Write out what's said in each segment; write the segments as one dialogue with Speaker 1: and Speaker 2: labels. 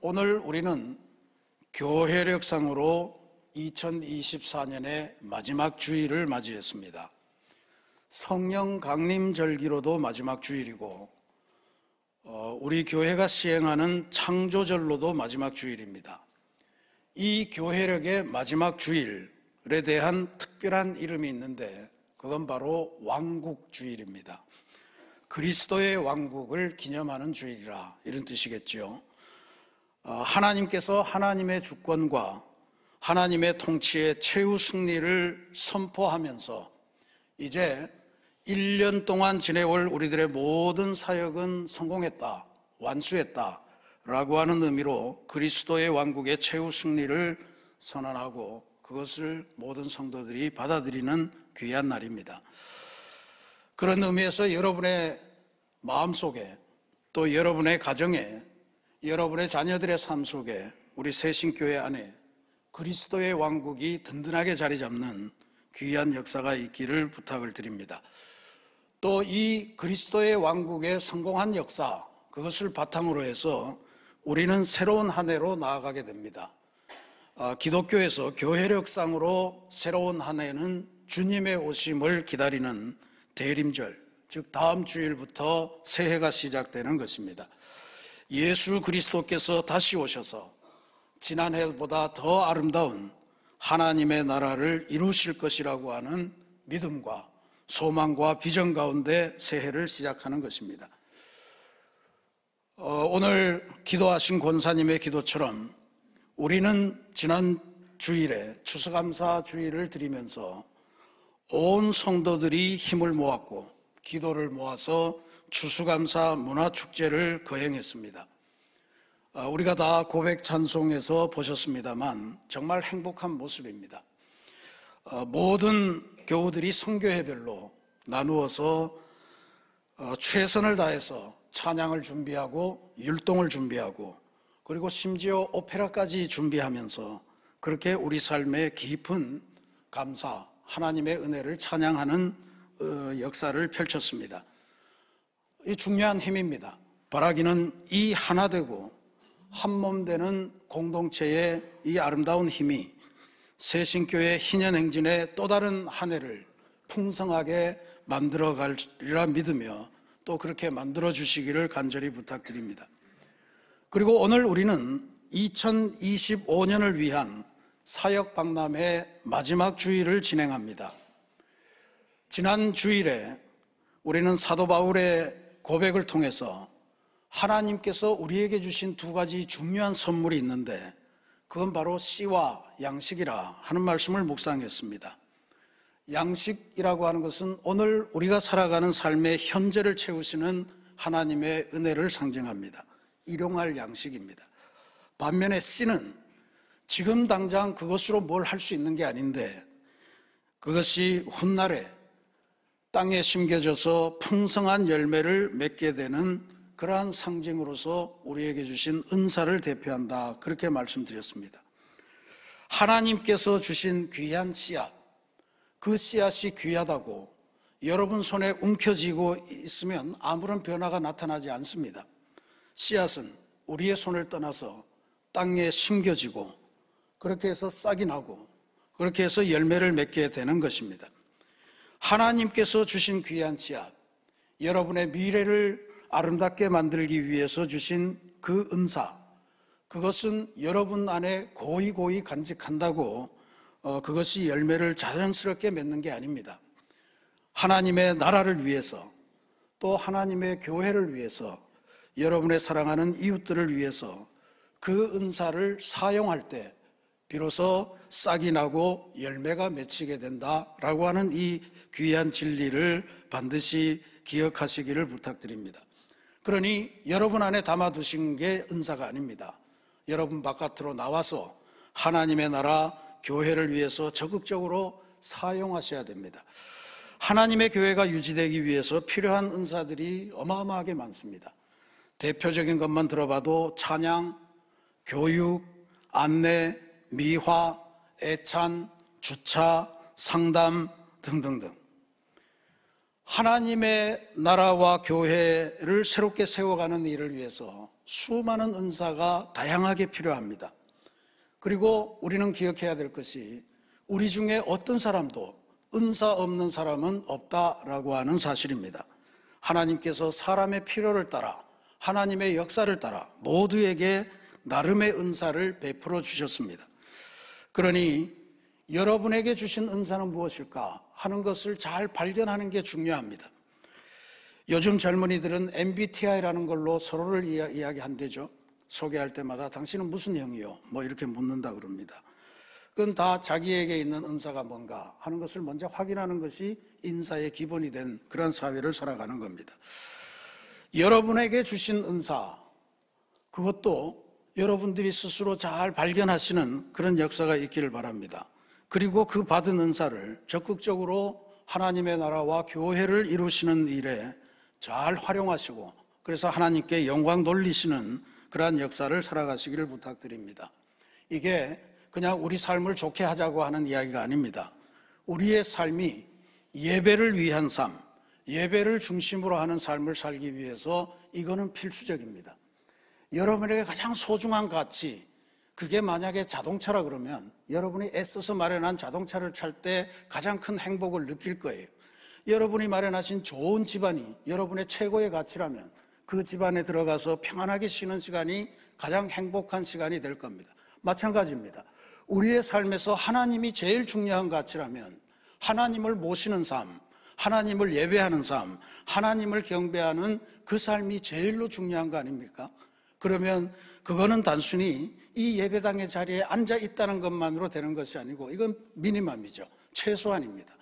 Speaker 1: 오늘 우리는 교회력상으로 2024년의 마지막 주일을 맞이했습니다. 성령 강림절기로도 마지막 주일이고 우리 교회가 시행하는 창조절로도 마지막 주일입니다. 이 교회력의 마지막 주일에 대한 특별한 이름이 있는데 그건 바로 왕국주일입니다. 그리스도의 왕국을 기념하는 주일이라 이런 뜻이겠죠. 하나님께서 하나님의 주권과 하나님의 통치의 최후 승리를 선포하면서 이제 1년 동안 지내올 우리들의 모든 사역은 성공했다, 완수했다 라고 하는 의미로 그리스도의 왕국의 최후 승리를 선언하고 그것을 모든 성도들이 받아들이는 귀한 날입니다. 그런 의미에서 여러분의 마음속에 또 여러분의 가정에 여러분의 자녀들의 삶 속에 우리 새신교회 안에 그리스도의 왕국이 든든하게 자리 잡는 귀한 역사가 있기를 부탁을 드립니다. 또 이 그리스도의 왕국의 성공한 역사, 그것을 바탕으로 해서 우리는 새로운 한 해로 나아가게 됩니다. 기독교에서 교회력상으로 새로운 한 해는 주님의 오심을 기다리는 대림절, 즉 다음 주일부터 새해가 시작되는 것입니다. 예수 그리스도께서 다시 오셔서 지난해보다 더 아름다운 하나님의 나라를 이루실 것이라고 하는 믿음과 소망과 비전 가운데 새해를 시작하는 것입니다. 오늘 기도하신 권사님의 기도처럼 우리는 지난 주일에 추수감사 주일을 드리면서 온 성도들이 힘을 모았고 기도를 모아서 추수감사 문화축제를 거행했습니다. 우리가 다 고백 찬송에서 보셨습니다만 정말 행복한 모습입니다. 모든 교우들이 선교회별로 나누어서 최선을 다해서 찬양을 준비하고 율동을 준비하고 그리고 심지어 오페라까지 준비하면서 그렇게 우리 삶의 깊은 감사, 하나님의 은혜를 찬양하는 역사를 펼쳤습니다. 이 중요한 힘입니다. 바라기는 이 하나 되고 한 몸 되는 공동체의 이 아름다운 힘이 새신교회 희년행진의 또 다른 한 해를 풍성하게 만들어 가리라 믿으며 또 그렇게 만들어 주시기를 간절히 부탁드립니다. 그리고 오늘 우리는 2025년을 위한 사역박람회 마지막 주일을 진행합니다. 지난 주일에 우리는 사도 바울의 고백을 통해서 하나님께서 우리에게 주신 두 가지 중요한 선물이 있는데 그건 바로 씨와 양식이라 하는 말씀을 묵상했습니다. 양식이라고 하는 것은 오늘 우리가 살아가는 삶의 현재를 채우시는 하나님의 은혜를 상징합니다. 일용할 양식입니다. 반면에 씨는 지금 당장 그것으로 뭘 할 수 있는 게 아닌데 그것이 훗날에 땅에 심겨져서 풍성한 열매를 맺게 되는 그러한 상징으로서 우리에게 주신 은사를 대표한다, 그렇게 말씀드렸습니다. 하나님께서 주신 귀한 씨앗, 그 씨앗이 귀하다고 여러분 손에 움켜쥐고 있으면 아무런 변화가 나타나지 않습니다. 씨앗은 우리의 손을 떠나서 땅에 심겨지고 그렇게 해서 싹이 나고 그렇게 해서 열매를 맺게 되는 것입니다. 하나님께서 주신 귀한 씨앗, 여러분의 미래를 아름답게 만들기 위해서 주신 그 은사, 그것은 여러분 안에 고이 간직한다고 그것이 열매를 자연스럽게 맺는 게 아닙니다. 하나님의 나라를 위해서 또 하나님의 교회를 위해서 여러분의 사랑하는 이웃들을 위해서 그 은사를 사용할 때 비로소 싹이 나고 열매가 맺히게 된다라고 하는 이 귀한 진리를 반드시 기억하시기를 부탁드립니다. 그러니 여러분 안에 담아두신 게 은사가 아닙니다. 여러분 바깥으로 나와서 하나님의 나라, 교회를 위해서 적극적으로 사용하셔야 됩니다. 하나님의 교회가 유지되기 위해서 필요한 은사들이 어마어마하게 많습니다. 대표적인 것만 들어봐도 찬양, 교육, 안내, 미화, 애찬, 주차, 상담 등등등. 하나님의 나라와 교회를 새롭게 세워가는 일을 위해서 수많은 은사가 다양하게 필요합니다. 그리고 우리는 기억해야 될 것이 우리 중에 어떤 사람도 은사 없는 사람은 없다라고 하는 사실입니다. 하나님께서 사람의 필요를 따라 하나님의 역사를 따라 모두에게 나름의 은사를 베풀어 주셨습니다. 그러니 여러분에게 주신 은사는 무엇일까 하는 것을 잘 발견하는 게 중요합니다. 요즘 젊은이들은 MBTI라는 걸로 서로를 이야기한대죠. 소개할 때마다 당신은 무슨 형이요? 뭐 이렇게 묻는다 그럽니다. 그건 다 자기에게 있는 은사가 뭔가 하는 것을 먼저 확인하는 것이 인사의 기본이 된 그런 사회를 살아가는 겁니다. 여러분에게 주신 은사, 그것도 여러분들이 스스로 잘 발견하시는 그런 역사가 있기를 바랍니다. 그리고 그 받은 은사를 적극적으로 하나님의 나라와 교회를 이루시는 일에 잘 활용하시고 그래서 하나님께 영광 돌리시는 그러한 역사를 살아가시기를 부탁드립니다. 이게 그냥 우리 삶을 좋게 하자고 하는 이야기가 아닙니다. 우리의 삶이 예배를 위한 삶, 예배를 중심으로 하는 삶을 살기 위해서 이거는 필수적입니다. 여러분에게 가장 소중한 가치, 그게 만약에 자동차라 그러면 여러분이 애써서 마련한 자동차를 탈 때 가장 큰 행복을 느낄 거예요. 여러분이 마련하신 좋은 집안이 여러분의 최고의 가치라면 그 집안에 들어가서 평안하게 쉬는 시간이 가장 행복한 시간이 될 겁니다. 마찬가지입니다. 우리의 삶에서 하나님이 제일 중요한 가치라면 하나님을 모시는 삶, 하나님을 예배하는 삶, 하나님을 경배하는 그 삶이 제일로 중요한 거 아닙니까? 그러면 그거는 단순히 이 예배당의 자리에 앉아 있다는 것만으로 되는 것이 아니고 이건 미니멈이죠. 최소한입니다.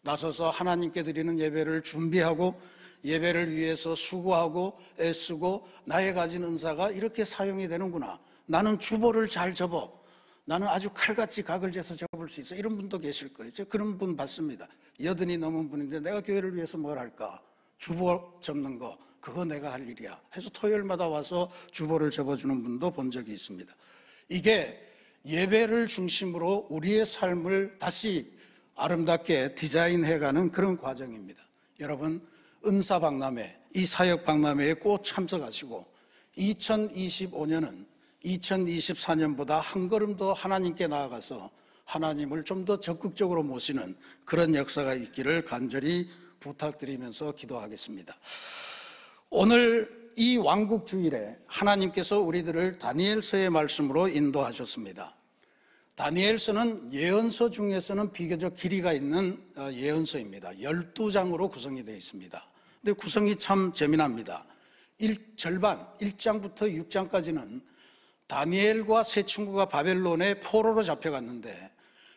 Speaker 1: 나서서 하나님께 드리는 예배를 준비하고 예배를 위해서 수고하고 애쓰고 나의 가진 은사가 이렇게 사용이 되는구나. 나는 주보를 잘 접어. 나는 아주 칼같이 각을 재서 접을 수 있어. 이런 분도 계실 거예요. 제가 그런 분 봤습니다. 80이 넘은 분인데 내가 교회를 위해서 뭘 할까? 주보 접는 거. 그거 내가 할 일이야. 해서 토요일마다 와서 주보를 접어주는 분도 본 적이 있습니다. 이게 예배를 중심으로 우리의 삶을 다시 아름답게 디자인해가는 그런 과정입니다. 여러분, 은사박람회, 이 사역박람회에 꼭 참석하시고 2025년은 2024년보다 한 걸음 더 하나님께 나아가서 하나님을 좀 더 적극적으로 모시는 그런 역사가 있기를 간절히 부탁드리면서 기도하겠습니다. 오늘 이 왕국주일에 하나님께서 우리들을 다니엘서의 말씀으로 인도하셨습니다. 다니엘서는 예언서 중에서는 비교적 길이가 있는 예언서입니다. 12장으로 구성이 되어 있습니다. 근데 구성이 참 재미납니다. 절반, 1장부터 6장까지는 다니엘과 세 친구가 바벨론의 포로로 잡혀갔는데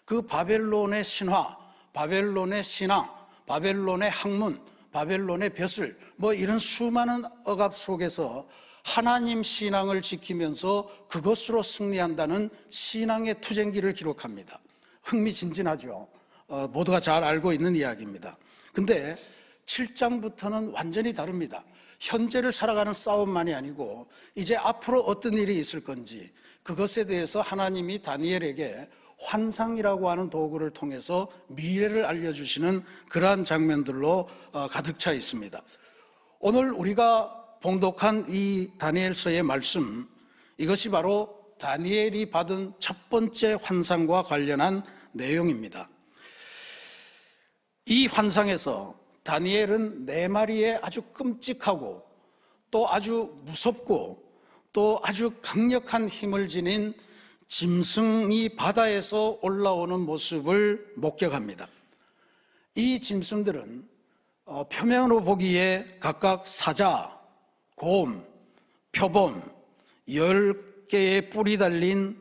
Speaker 1: 그 바벨론의 신화, 바벨론의 신앙, 바벨론의 학문, 바벨론의 벼슬, 뭐 이런 수많은 억압 속에서 하나님 신앙을 지키면서 그것으로 승리한다는 신앙의 투쟁기를 기록합니다. 흥미진진하죠. 모두가 잘 알고 있는 이야기입니다. 근데 7장부터는 완전히 다릅니다. 현재를 살아가는 싸움만이 아니고 이제 앞으로 어떤 일이 있을 건지 그것에 대해서 하나님이 다니엘에게 환상이라고 하는 도구를 통해서 미래를 알려주시는 그러한 장면들로 가득 차 있습니다. 오늘 우리가 봉독한 이 다니엘서의 말씀, 이것이 바로 다니엘이 받은 첫 번째 환상과 관련한 내용입니다. 이 환상에서 다니엘은 4마리의 아주 끔찍하고 또 아주 무섭고 또 아주 강력한 힘을 지닌 짐승이 바다에서 올라오는 모습을 목격합니다. 이 짐승들은 표면으로 보기에 각각 사자, 곰, 표범, 10개의 뿔이 달린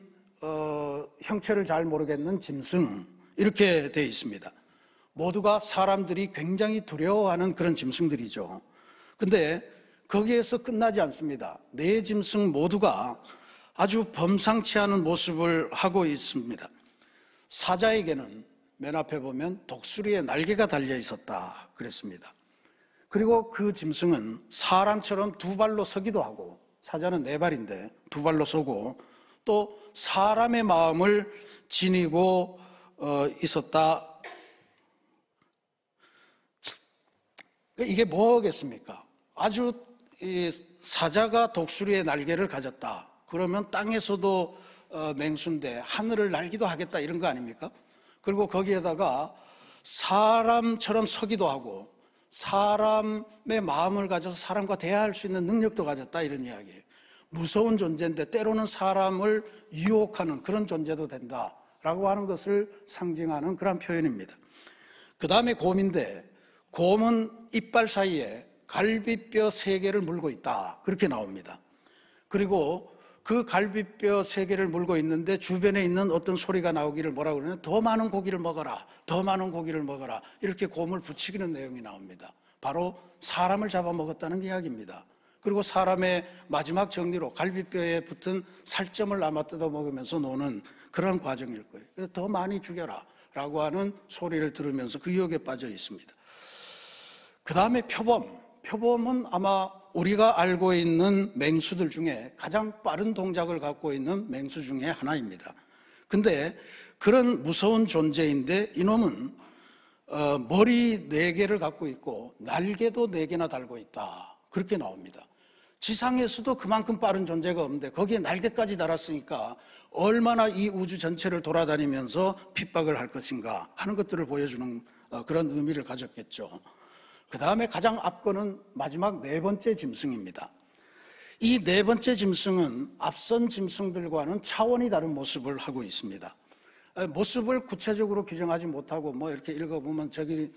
Speaker 1: 형체를 잘 모르겠는 짐승, 이렇게 되어 있습니다. 모두가 사람들이 굉장히 두려워하는 그런 짐승들이죠. 근데 거기에서 끝나지 않습니다. 4짐승 모두가 아주 범상치 않은 모습을 하고 있습니다. 사자에게는 맨 앞에 보면 독수리의 날개가 달려 있었다 그랬습니다. 그리고 그 짐승은 사람처럼 2발로 서기도 하고, 사자는 4발인데 2발로 서고 또 사람의 마음을 지니고 있었다. 이게 뭐겠습니까? 아주 이 사자가 독수리의 날개를 가졌다. 그러면 땅에서도 맹수인데 하늘을 날기도 하겠다 이런 거 아닙니까? 그리고 거기에다가 사람처럼 서기도 하고 사람의 마음을 가져서 사람과 대화할 수 있는 능력도 가졌다 이런 이야기예요. 무서운 존재인데 때로는 사람을 유혹하는 그런 존재도 된다라고 하는 것을 상징하는 그런 표현입니다. 그 다음에 곰인데 곰은 이빨 사이에 갈비뼈 3개를 물고 있다 그렇게 나옵니다. 그리고 그 갈비뼈 3개를 물고 있는데 주변에 있는 어떤 소리가 나오기를 뭐라고 그러냐면 더 많은 고기를 먹어라, 더 많은 고기를 먹어라 이렇게 곰을 부추기는 내용이 나옵니다. 바로 사람을 잡아먹었다는 이야기입니다. 그리고 사람의 마지막 정리로 갈비뼈에 붙은 살점을 아마 뜯어먹으면서 노는 그런 과정일 거예요. 그래서 더 많이 죽여라 라고 하는 소리를 들으면서 그 유혹에 빠져 있습니다. 그 다음에 표범은 아마 우리가 알고 있는 맹수들 중에 가장 빠른 동작을 갖고 있는 맹수 중에 하나입니다. 근데 그런 무서운 존재인데 이놈은 머리 4개를 갖고 있고 날개도 4개나 달고 있다 그렇게 나옵니다. 지상에서도 그만큼 빠른 존재가 없는데 거기에 날개까지 달았으니까 얼마나 이 우주 전체를 돌아다니면서 핍박을 할 것인가 하는 것들을 보여주는 그런 의미를 가졌겠죠. 그 다음에 가장 앞거는 마지막 4번째 짐승입니다. 이 4번째 짐승은 앞선 짐승들과는 차원이 다른 모습을 하고 있습니다. 모습을 구체적으로 규정하지 못하고 뭐 이렇게 읽어보면 저기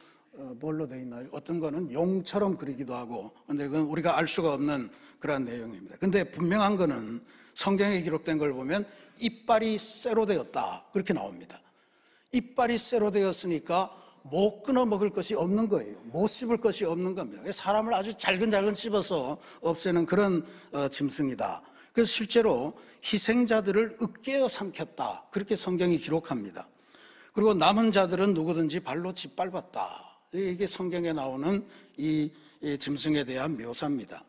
Speaker 1: 뭘로 되어 있나요? 어떤 거는 용처럼 그리기도 하고 근데 그건 우리가 알 수가 없는 그런 내용입니다. 근데 분명한 거는 성경에 기록된 걸 보면 이빨이 쇠로 되었다 그렇게 나옵니다. 이빨이 쇠로 되었으니까 못 끊어 먹을 것이 없는 거예요. 못 씹을 것이 없는 겁니다. 사람을 아주 잘근잘근 씹어서 없애는 그런 짐승이다. 그래서 실제로 희생자들을 으깨어 삼켰다 그렇게 성경이 기록합니다. 그리고 남은 자들은 누구든지 발로 짓밟았다. 이게 성경에 나오는 이 짐승에 대한 묘사입니다.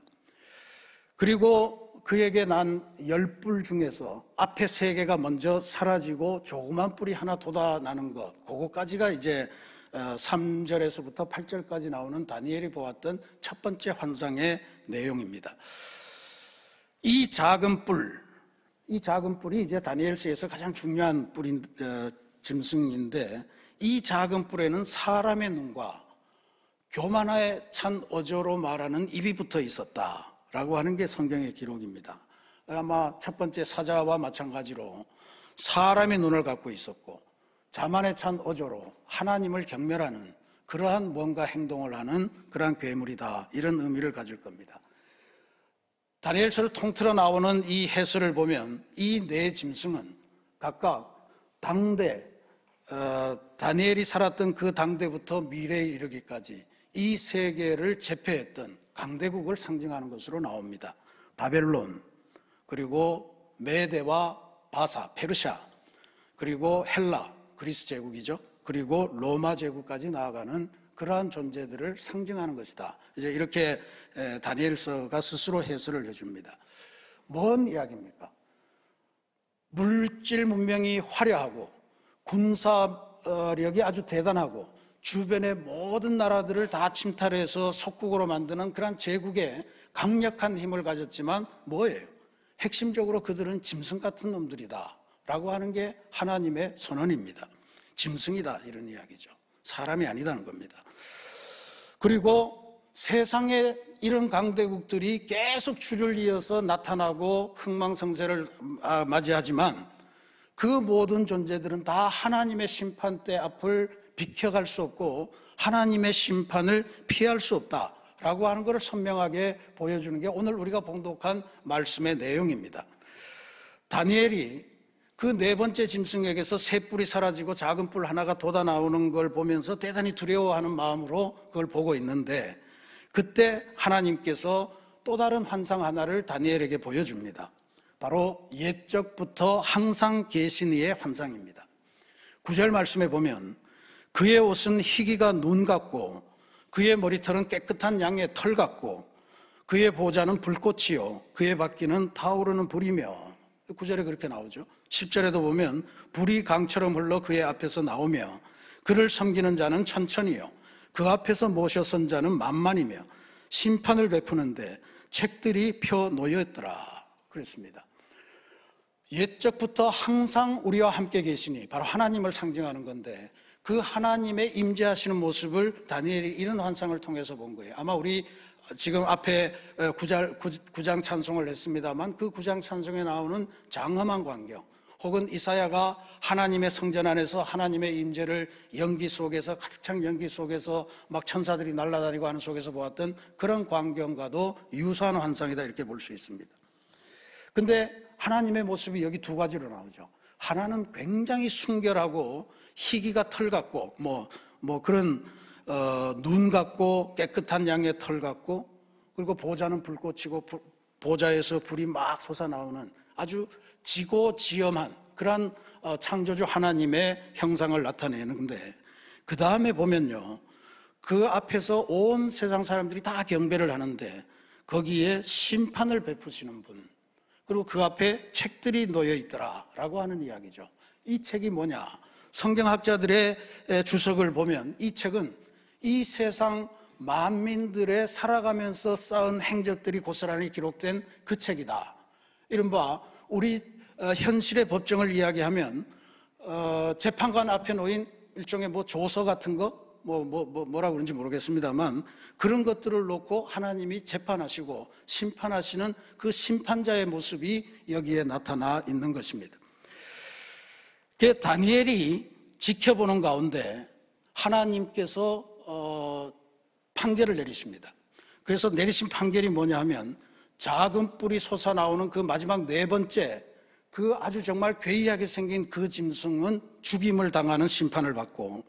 Speaker 1: 그리고 그에게 난 10뿔 중에서 앞에 3개가 먼저 사라지고 조그만 뿔이 하나 돋아나는 것, 그거까지가 이제 3절에서부터 8절까지 나오는 다니엘이 보았던 첫 번째 환상의 내용입니다. 이 작은 뿔이 이제 다니엘서에서 가장 중요한 뿔인 짐승인데 이 작은 뿔에는 사람의 눈과 교만에 찬 어조로 말하는 입이 붙어 있었다라고 하는 게 성경의 기록입니다. 아마 첫 번째 사자와 마찬가지로 사람의 눈을 갖고 있었고 자만에 찬 어조로 하나님을 경멸하는 그러한 뭔가 행동을 하는 그러한 괴물이다 이런 의미를 가질 겁니다. 다니엘서를 통틀어 나오는 이 해설을 보면 이 4 짐승은 각각 당대 다니엘이 살았던 그 당대부터 미래에 이르기까지 이 세계를 제패했던 강대국을 상징하는 것으로 나옵니다. 바벨론, 그리고 메대와 바사, 페르시아, 그리고 헬라, 그리스 제국이죠. 그리고 로마 제국까지 나아가는 그러한 존재들을 상징하는 것이다. 이제 이렇게 다니엘서가 스스로 해설을 해줍니다. 뭔 이야기입니까? 물질 문명이 화려하고 군사력이 아주 대단하고 주변의 모든 나라들을 다 침탈해서 속국으로 만드는 그런 제국에 강력한 힘을 가졌지만 뭐예요? 핵심적으로 그들은 짐승 같은 놈들이다 라고 하는 게 하나님의 선언입니다. 짐승이다 이런 이야기죠. 사람이 아니다는 겁니다. 그리고 세상에 이런 강대국들이 계속 줄을 이어서 나타나고 흥망성쇠를 맞이하지만 그 모든 존재들은 다 하나님의 심판대 앞을 비켜갈 수 없고 하나님의 심판을 피할 수 없다라고 하는 것을 선명하게 보여주는 게 오늘 우리가 봉독한 말씀의 내용입니다. 다니엘이 그 4번째 짐승에게서 3뿔이 사라지고 작은 뿔 하나가 돋아나오는 걸 보면서 대단히 두려워하는 마음으로 그걸 보고 있는데 그때 하나님께서 또 다른 환상 하나를 다니엘에게 보여줍니다. 바로 옛적부터 항상 계신 이의 환상입니다. 9절 말씀에 보면 그의 옷은 희기가 눈 같고 그의 머리털은 깨끗한 양의 털 같고 그의 보좌는 불꽃이요 그의 바퀴는 타오르는 불이며 9절에 그렇게 나오죠. 10절에도 보면 불이 강처럼 흘러 그의 앞에서 나오며 그를 섬기는 자는 천천히요 그 앞에서 모셔선 자는 만만이며 심판을 베푸는데 책들이 펴 놓였더라 그랬습니다. 옛적부터 항상 우리와 함께 계시니 바로 하나님을 상징하는 건데 그 하나님의 임재하시는 모습을 다니엘이 이런 환상을 통해서 본 거예요. 아마 우리 지금 앞에 9장 찬송을 했습니다만 그 9장 찬송에 나오는 장엄한 광경, 혹은 이사야가 하나님의 성전 안에서 하나님의 임재를 연기 속에서, 가득 찬 연기 속에서 막 천사들이 날아다니고 하는 속에서 보았던 그런 광경과도 유사한 환상이다 이렇게 볼 수 있습니다. 근데 하나님의 모습이 여기 두 가지로 나오죠. 하나는 굉장히 순결하고 희기가 털 같고 그런 눈 같고 깨끗한 양의 털 같고, 그리고 보좌는 불꽃이고 보좌에서 불이 막 솟아나오는 아주 지고지엄한 그런 창조주 하나님의 형상을 나타내는데, 그 다음에 보면요, 그 앞에서 온 세상 사람들이 다 경배를 하는데 거기에 심판을 베푸시는 분, 그리고 그 앞에 책들이 놓여 있더라라고 하는 이야기죠. 이 책이 뭐냐? 성경학자들의 주석을 보면 이 책은 이 세상 만민들의 살아가면서 쌓은 행적들이 고스란히 기록된 그 책이다. 이른바 우리 현실의 법정을 이야기하면 재판관 앞에 놓인 일종의 조서 같은 거, 뭐라고 그런지 모르겠습니다만 그런 것들을 놓고 하나님이 재판하시고 심판하시는 그 심판자의 모습이 여기에 나타나 있는 것입니다. 다니엘이 지켜보는 가운데 하나님께서 판결을 내리십니다. 그래서 내리신 판결이 뭐냐 하면 작은 뿔이 솟아나오는 그 마지막 네 번째 그 아주 정말 괴이하게 생긴 그 짐승은 죽임을 당하는 심판을 받고,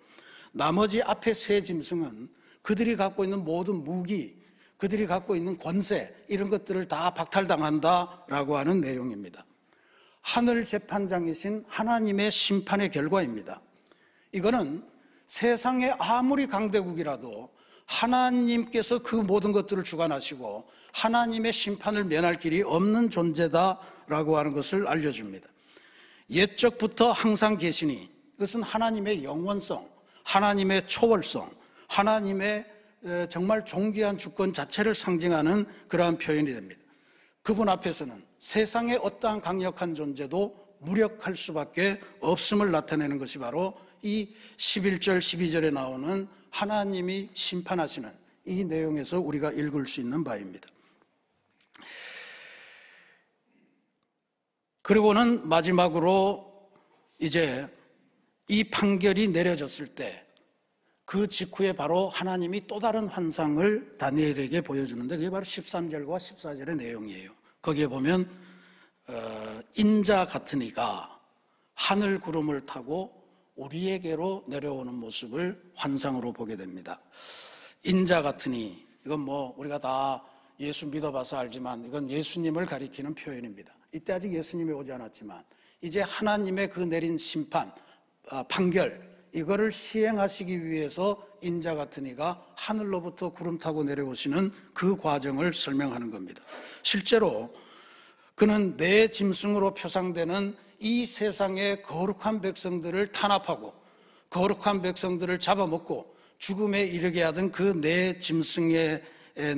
Speaker 1: 나머지 앞에 세 짐승은 그들이 갖고 있는 모든 무기, 그들이 갖고 있는 권세, 이런 것들을 다 박탈당한다라고 하는 내용입니다. 하늘 재판장이신 하나님의 심판의 결과입니다. 이거는 세상의 아무리 강대국이라도 하나님께서 그 모든 것들을 주관하시고 하나님의 심판을 면할 길이 없는 존재다라고 하는 것을 알려줍니다. 옛적부터 항상 계시니, 이것은 하나님의 영원성, 하나님의 초월성, 하나님의 정말 존귀한 주권 자체를 상징하는 그러한 표현이 됩니다. 그분 앞에서는 세상의 어떠한 강력한 존재도 무력할 수밖에 없음을 나타내는 것이 바로 이 11절, 12절에 나오는 하나님이 심판하시는 이 내용에서 우리가 읽을 수 있는 바입니다. 그리고는 마지막으로 이제 이 판결이 내려졌을 때 그 직후에 바로 하나님이 또 다른 환상을 다니엘에게 보여주는데 그게 바로 13절과 14절의 내용이에요. 거기에 보면 인자 같은 이가 하늘 구름을 타고 우리에게로 내려오는 모습을 환상으로 보게 됩니다. 인자 같은 이, 이건 우리가 다 예수 믿어봐서 알지만 이건 예수님을 가리키는 표현입니다. 이때 아직 예수님이 오지 않았지만 이제 하나님의 그 내린 심판, 판결, 이거를 시행하시기 위해서 인자 같은 이가 하늘로부터 구름 타고 내려오시는 그 과정을 설명하는 겁니다. 실제로 그는 내 짐승으로 표상되는 이 세상의 거룩한 백성들을 탄압하고 거룩한 백성들을 잡아먹고 죽음에 이르게 하던 그 내 짐승에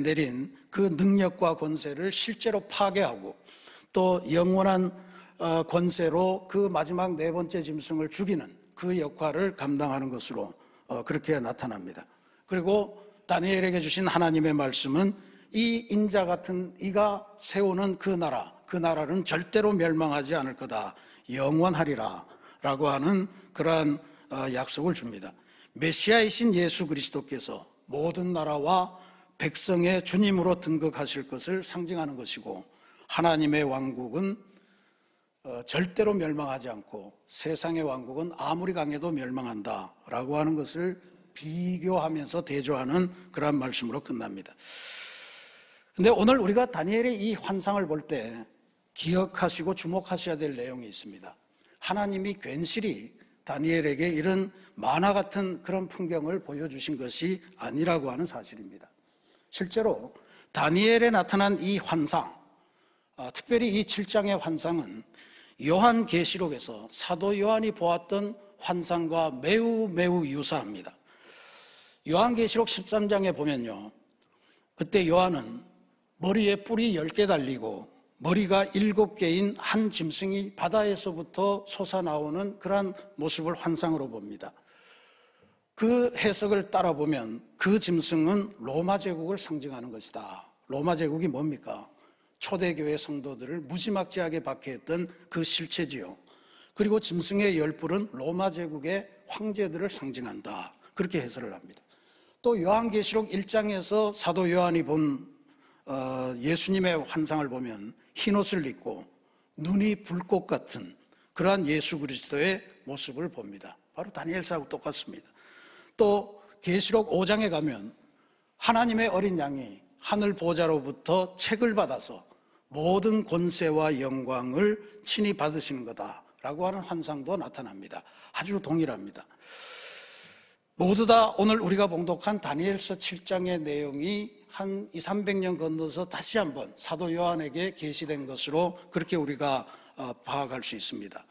Speaker 1: 내린 그 능력과 권세를 실제로 파괴하고 또 영원한 권세로 그 마지막 네 번째 짐승을 죽이는 그 역할을 감당하는 것으로 그렇게 나타납니다. 그리고 다니엘에게 주신 하나님의 말씀은 이 인자 같은 이가 세우는 그 나라는 절대로 멸망하지 않을 거다, 영원하리라 라고 하는 그러한 약속을 줍니다. 메시아이신 예수 그리스도께서 모든 나라와 백성의 주님으로 등극하실 것을 상징하는 것이고, 하나님의 왕국은 절대로 멸망하지 않고 세상의 왕국은 아무리 강해도 멸망한다라고 하는 것을 비교하면서 대조하는 그런 말씀으로 끝납니다. 그런데 오늘 우리가 다니엘의 이 환상을 볼 때 기억하시고 주목하셔야 될 내용이 있습니다. 하나님이 괜시리 다니엘에게 이런 만화 같은 그런 풍경을 보여주신 것이 아니라고 하는 사실입니다. 실제로 다니엘에 나타난 이 환상, 특별히 이 7장의 환상은 요한계시록에서 사도 요한이 보았던 환상과 매우 유사합니다. 요한계시록 13장에 보면요, 그때 요한은 머리에 뿔이 10개 달리고 머리가 7개인 한 짐승이 바다에서부터 솟아나오는 그러한 모습을 환상으로 봅니다. 그 해석을 따라보면 그 짐승은 로마 제국을 상징하는 것이다. 로마 제국이 뭡니까? 초대교회 성도들을 무지막지하게 박해했던 그 실체지요. 그리고 짐승의 10뿔은 로마 제국의 황제들을 상징한다. 그렇게 해설을 합니다. 또 요한계시록 1장에서 사도 요한이 본 예수님의 환상을 보면 흰옷을 입고 눈이 불꽃 같은 그러한 예수 그리스도의 모습을 봅니다. 바로 다니엘서하고 똑같습니다. 또 계시록 5장에 가면 하나님의 어린 양이 하늘 보좌로부터 책을 받아서 모든 권세와 영광을 친히 받으시는 거다라고 하는 환상도 나타납니다. 아주 동일합니다. 모두 다 오늘 우리가 봉독한 다니엘서 7장의 내용이 한 200~300년 건너서 다시 한번 사도 요한에게 계시된 것으로 그렇게 우리가 파악할 수 있습니다.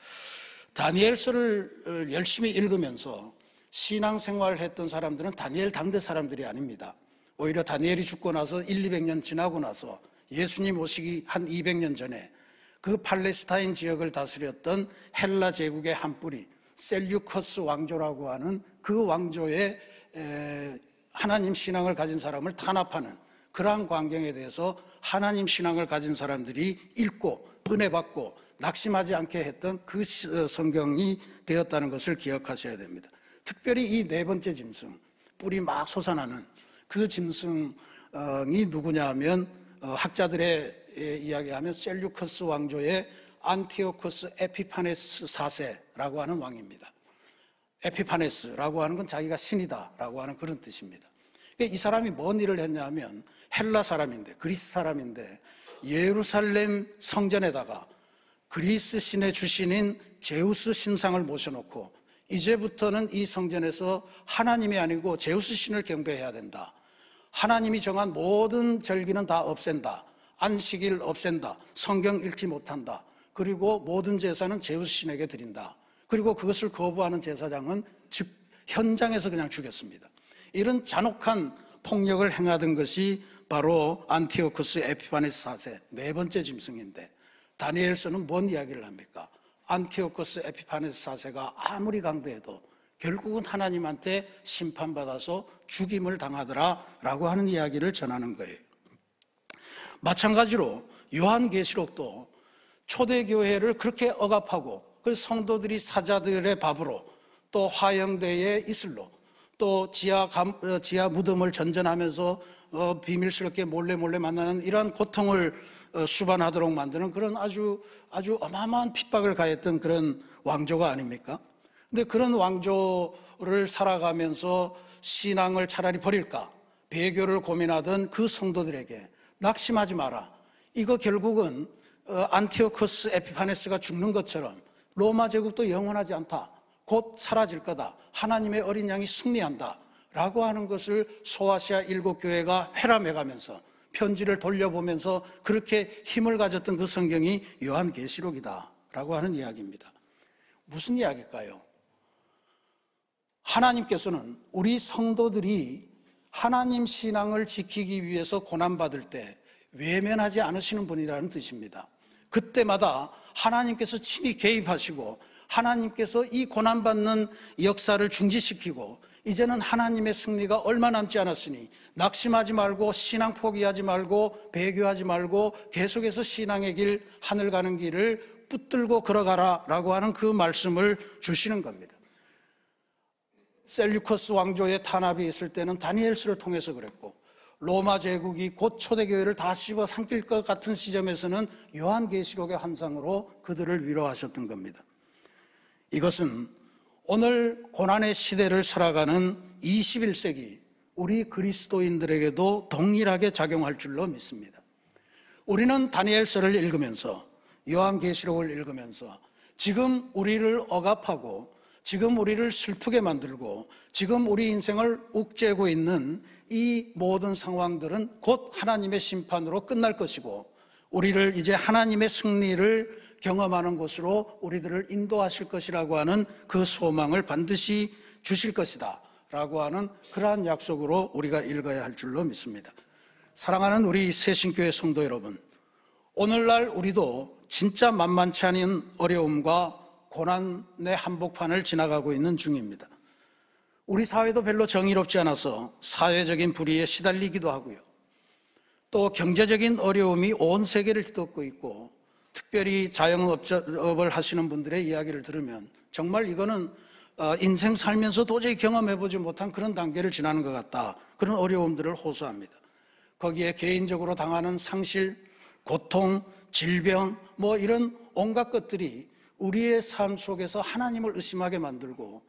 Speaker 1: 다니엘서를 열심히 읽으면서 신앙생활을 했던 사람들은 다니엘 당대 사람들이 아닙니다. 오히려 다니엘이 죽고 나서 100~200년 지나고 나서 예수님 오시기 한 200년 전에 그 팔레스타인 지역을 다스렸던 헬라 제국의 한 뿌리 셀류커스 왕조라고 하는 그 왕조의 하나님 신앙을 가진 사람을 탄압하는 그러한 광경에 대해서 하나님 신앙을 가진 사람들이 읽고 은혜 받고 낙심하지 않게 했던 그 성경이 되었다는 것을 기억하셔야 됩니다. 특별히 이 네 번째 짐승, 뿔이 막 솟아나는 그 짐승이 누구냐 하면 학자들의 이야기하면 셀류커스 왕조의 안티오코스 에피파네스 4세라고 하는 왕입니다. 에피파네스라고 하는 건 자기가 신이다라고 하는 그런 뜻입니다. 이 사람이 뭔 일을 했냐 하면 헬라 사람인데, 그리스 사람인데 예루살렘 성전에다가 그리스 신의 주신인 제우스 신상을 모셔놓고 이제부터는 이 성전에서 하나님이 아니고 제우스 신을 경배해야 된다. 하나님이 정한 모든 절기는 다 없앤다. 안식일 없앤다. 성경 읽지 못한다. 그리고 모든 제사는 제우스 신에게 드린다. 그리고 그것을 거부하는 제사장은 현장에서 그냥 죽였습니다. 이런 잔혹한 폭력을 행하던 것이 바로 안티오코스 에피파네스 4세 네 번째 짐승인데, 다니엘서는 뭔 이야기를 합니까? 안티오코스 에피파네스 4세가 아무리 강대해도 결국은 하나님한테 심판받아서 죽임을 당하더라라고 하는 이야기를 전하는 거예요. 마찬가지로 요한계시록도 초대교회를 그렇게 억압하고 그 성도들이 사자들의 밥으로 또 화형대의 이슬로 또 지하 무덤을 전전하면서 비밀스럽게 몰래 만나는 이러한 고통을 수반하도록 만드는 그런 아주 어마어마한 핍박을 가했던 그런 왕조가 아닙니까? 근데 그런 왕조를 살아가면서 신앙을 차라리 버릴까 배교를 고민하던 그 성도들에게 낙심하지 마라. 이거 결국은 안티오코스 에피파네스가 죽는 것처럼 로마 제국도 영원하지 않다. 곧 사라질 거다. 하나님의 어린 양이 승리한다. 라고 하는 것을 소아시아 7교회가 회람해가면서 편지를 돌려보면서 그렇게 힘을 가졌던 그 성경이 요한계시록이다. 라고 하는 이야기입니다. 무슨 이야기일까요? 하나님께서는 우리 성도들이 하나님 신앙을 지키기 위해서 고난받을 때 외면하지 않으시는 분이라는 뜻입니다. 그때마다 하나님께서 친히 개입하시고 하나님께서 이 고난받는 역사를 중지시키고 이제는 하나님의 승리가 얼마 남지 않았으니 낙심하지 말고 신앙 포기하지 말고 배교하지 말고 계속해서 신앙의 길, 하늘 가는 길을 붙들고 걸어가라 라고 하는 그 말씀을 주시는 겁니다. 셀류커스 왕조의 탄압이 있을 때는 다니엘서를 통해서 그랬고 로마 제국이 곧 초대교회를 다 씹어삼킬 것 같은 시점에서는 요한계시록의 환상으로 그들을 위로하셨던 겁니다. 이것은 오늘 고난의 시대를 살아가는 21세기 우리 그리스도인들에게도 동일하게 작용할 줄로 믿습니다. 우리는 다니엘서를 읽으면서 요한계시록을 읽으면서 지금 우리를 억압하고 지금 우리를 슬프게 만들고 지금 우리 인생을 옥죄고 있는 이 모든 상황들은 곧 하나님의 심판으로 끝날 것이고 우리를 이제 하나님의 승리를 경험하는 곳으로 우리들을 인도하실 것이라고 하는 그 소망을 반드시 주실 것이다 라고 하는 그러한 약속으로 우리가 읽어야 할 줄로 믿습니다. 사랑하는 우리 새신교회 성도 여러분, 오늘날 우리도 진짜 만만치 않은 어려움과 고난의 한복판을 지나가고 있는 중입니다. 우리 사회도 별로 정의롭지 않아서 사회적인 불의에 시달리기도 하고요. 또 경제적인 어려움이 온 세계를 뒤덮고 있고, 특별히 자영업을 하시는 분들의 이야기를 들으면 정말 이거는 인생 살면서 도저히 경험해보지 못한 그런 단계를 지나는 것 같다, 그런 어려움들을 호소합니다. 거기에 개인적으로 당하는 상실, 고통, 질병, 이런 온갖 것들이 우리의 삶 속에서 하나님을 의심하게 만들고,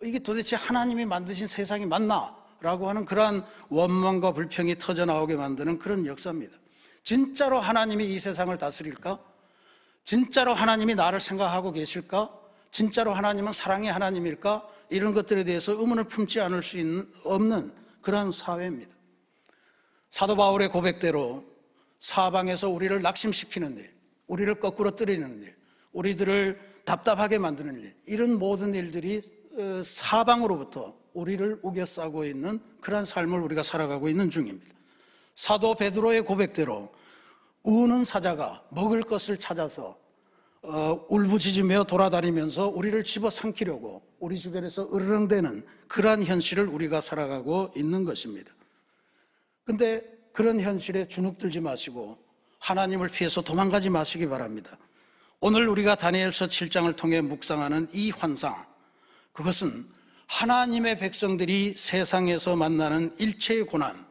Speaker 1: 이게 도대체 하나님이 만드신 세상이 맞나? 라고 하는 그러한 원망과 불평이 터져나오게 만드는 그런 역사입니다. 진짜로 하나님이 이 세상을 다스릴까? 진짜로 하나님이 나를 생각하고 계실까? 진짜로 하나님은 사랑의 하나님일까? 이런 것들에 대해서 의문을 품지 않을 수 없는 그러한 사회입니다. 사도 바울의 고백대로 사방에서 우리를 낙심시키는 일, 우리를 거꾸로 뜨리는 일, 우리들을 답답하게 만드는 일, 이런 모든 일들이 사방으로부터 우리를 우겨싸고 있는 그러한 삶을 우리가 살아가고 있는 중입니다. 사도 베드로의 고백대로 우는 사자가 먹을 것을 찾아서 울부짖으며 돌아다니면서 우리를 집어삼키려고 우리 주변에서 으르렁대는 그러한 현실을 우리가 살아가고 있는 것입니다. 그런데 그런 현실에 주눅들지 마시고 하나님을 피해서 도망가지 마시기 바랍니다. 오늘 우리가 다니엘서 7장을 통해 묵상하는 이 환상, 그것은 하나님의 백성들이 세상에서 만나는 일체의 고난,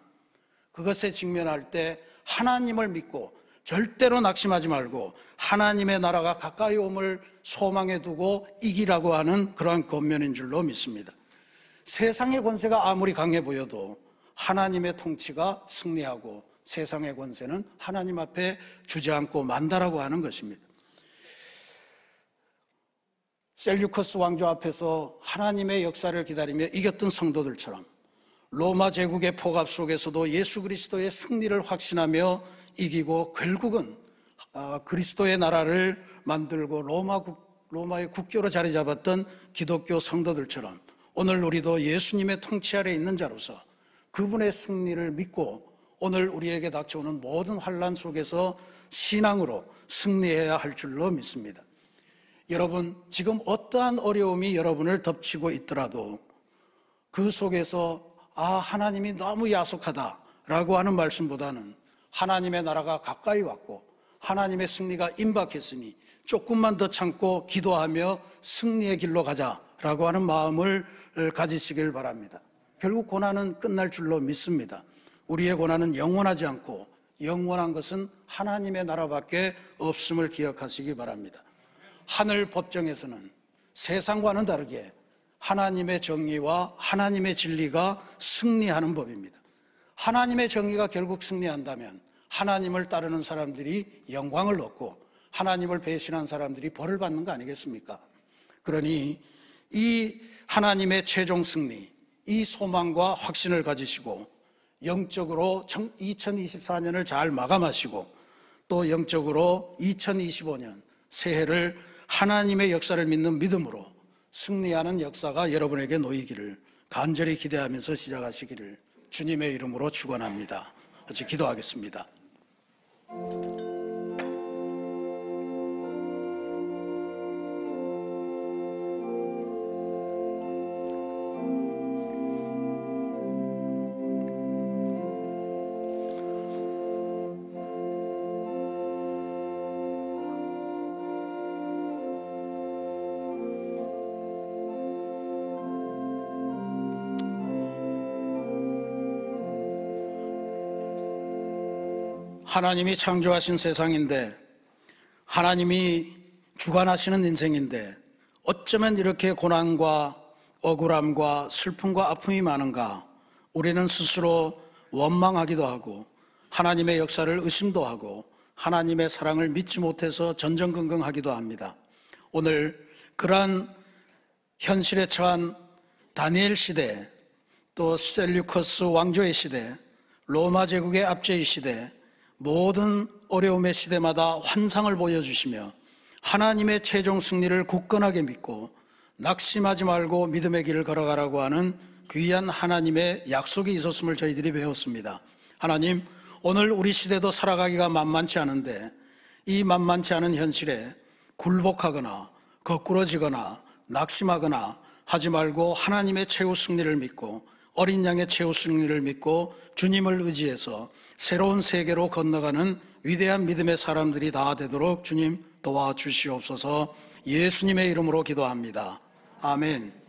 Speaker 1: 그것에 직면할 때 하나님을 믿고 절대로 낙심하지 말고 하나님의 나라가 가까이 옴을 소망해 두고 이기라고 하는 그러한 권면인 줄로 믿습니다. 세상의 권세가 아무리 강해 보여도 하나님의 통치가 승리하고 세상의 권세는 하나님 앞에 주저앉고 만다라고 하는 것입니다. 셀류커스 왕조 앞에서 하나님의 역사를 기다리며 이겼던 성도들처럼 로마 제국의 포갑 속에서도 예수 그리스도의 승리를 확신하며 이기고 결국은 그리스도의 나라를 만들고 로마의 국교로 자리 잡았던 기독교 성도들처럼 오늘 우리도 예수님의 통치 아래 있는 자로서 그분의 승리를 믿고 오늘 우리에게 닥쳐오는 모든 환난 속에서 신앙으로 승리해야 할 줄로 믿습니다. 여러분, 지금 어떠한 어려움이 여러분을 덮치고 있더라도 그 속에서 하나님이 너무 야속하다라고 하는 말씀보다는 하나님의 나라가 가까이 왔고 하나님의 승리가 임박했으니 조금만 더 참고 기도하며 승리의 길로 가자라고 하는 마음을 가지시길 바랍니다. 결국 고난은 끝날 줄로 믿습니다. 우리의 고난은 영원하지 않고 영원한 것은 하나님의 나라밖에 없음을 기억하시기 바랍니다. 하늘 법정에서는 세상과는 다르게 하나님의 정의와 하나님의 진리가 승리하는 법입니다. 하나님의 정의가 결국 승리한다면 하나님을 따르는 사람들이 영광을 얻고 하나님을 배신한 사람들이 벌을 받는 거 아니겠습니까? 그러니 이 하나님의 최종 승리, 이 소망과 확신을 가지시고 영적으로 2024년을 잘 마감하시고 또 영적으로 2025년 새해를 하나님의 역사를 믿는 믿음으로 승리하는 역사가 여러분에게 놓이기를 간절히 기대하면서 시작하시기를 주님의 이름으로 축원합니다. 같이 기도하겠습니다. 하나님이 창조하신 세상인데 하나님이 주관하시는 인생인데 어쩌면 이렇게 고난과 억울함과 슬픔과 아픔이 많은가? 우리는 스스로 원망하기도 하고 하나님의 역사를 의심도 하고 하나님의 사랑을 믿지 못해서 전전긍긍하기도 합니다. 오늘 그러한 현실에 처한 다니엘 시대, 또 셀류커스 왕조의 시대, 로마 제국의 압제의 시대, 모든 어려움의 시대마다 환상을 보여주시며 하나님의 최종 승리를 굳건하게 믿고 낙심하지 말고 믿음의 길을 걸어가라고 하는 귀한 하나님의 약속이 있었음을 저희들이 배웠습니다. 하나님, 오늘 우리 시대도 살아가기가 만만치 않은데 이 만만치 않은 현실에 굴복하거나 거꾸러지거나 낙심하거나 하지 말고 하나님의 최후 승리를 믿고 어린 양의 최후 승리를 믿고 주님을 의지해서 새로운 세계로 건너가는 위대한 믿음의 사람들이 다 되도록 주님 도와주시옵소서. 예수님의 이름으로 기도합니다. 아멘.